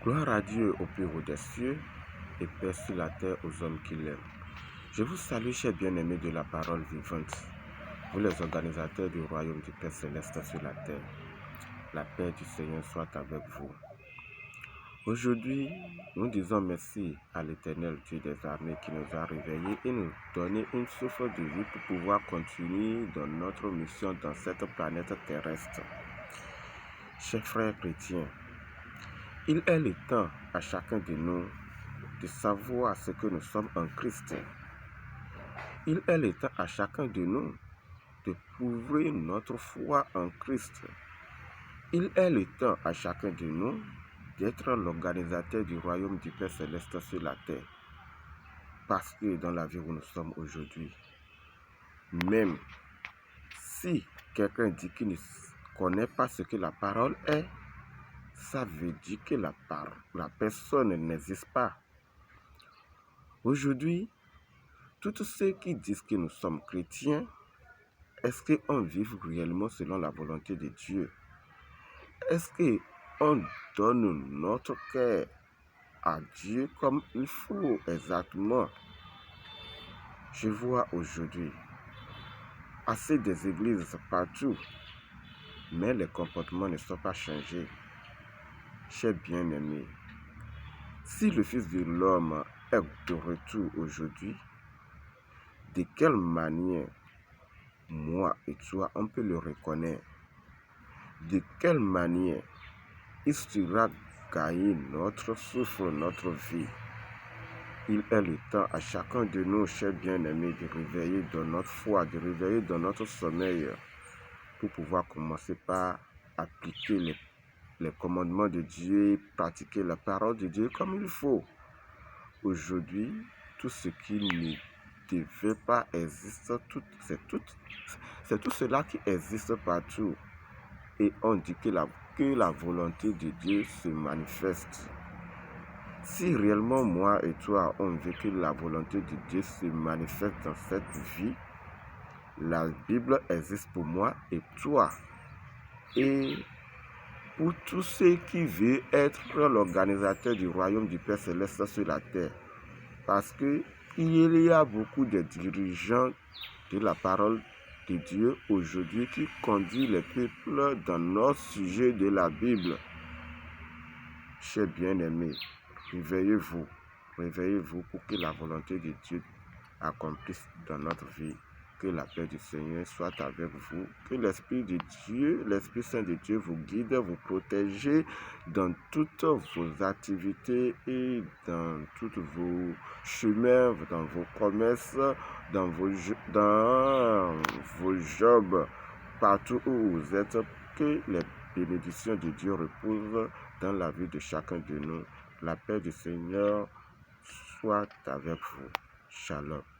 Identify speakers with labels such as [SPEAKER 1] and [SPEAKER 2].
[SPEAKER 1] Gloire à Dieu au plus haut des cieux et paix sur la terre aux hommes qui l'aiment. Je vous salue, chers bien-aimés de la parole vivante, vous les organisateurs du royaume du Père Céleste sur la terre. La paix du Seigneur soit avec vous. Aujourd'hui, nous disons merci à l'Éternel Dieu des armées qui nous a réveillés et nous donné une souffle de vie pour pouvoir continuer dans notre mission dans cette planète terrestre. Chers frères chrétiens, il est le temps à chacun de nous de savoir ce que nous sommes en Christ. Il est le temps à chacun de nous de prouver notre foi en Christ. Il est le temps à chacun de nous d'être l'organisateur du royaume du Père Céleste sur la terre. Parce que dans la vie où nous sommes aujourd'hui, même si quelqu'un dit qu'il ne connaît pas ce que la parole est, ça veut dire que la personne n'existe pas. Aujourd'hui, tous ceux qui disent que nous sommes chrétiens, est-ce qu'on vit réellement selon la volonté de Dieu? Est-ce qu'on donne notre cœur à Dieu comme il faut exactement? Je vois aujourd'hui assez des églises partout, mais les comportements ne sont pas changés. Chers bien-aimés, si le Fils de l'homme est de retour aujourd'hui, de quelle manière moi et toi on peut le reconnaître? De quelle manière il sera gagné notre souffle, notre vie? Il est le temps à chacun de nous, chers bien-aimés, de réveiller dans notre foi, de réveiller dans notre sommeil pour pouvoir commencer par appliquer les commandements de Dieu, pratiquer la parole de Dieu comme il faut. Aujourd'hui, tout ce qui ne devait pas exister, c'est tout cela qui existe partout. Et on dit que la volonté de Dieu se manifeste. Si réellement moi et toi, on veut que la volonté de Dieu se manifeste dans cette vie, la Bible existe pour moi et toi. Et pour tous ceux qui veulent être l'organisateur du royaume du Père Céleste sur la terre. Parce qu'il y a beaucoup de dirigeants de la parole de Dieu aujourd'hui qui conduisent les peuples dans nos sujets de la Bible. Chers bien-aimés, réveillez-vous pour que la volonté de Dieu accomplisse dans notre vie. Que la paix du Seigneur soit avec vous. Que l'Esprit de Dieu, l'Esprit Saint de Dieu vous guide, vous protège dans toutes vos activités et dans tous vos chemins, dans vos commerces, dans vos jobs, partout où vous êtes. Que les bénédictions de Dieu reposent dans la vie de chacun de nous. La paix du Seigneur soit avec vous. Shalom.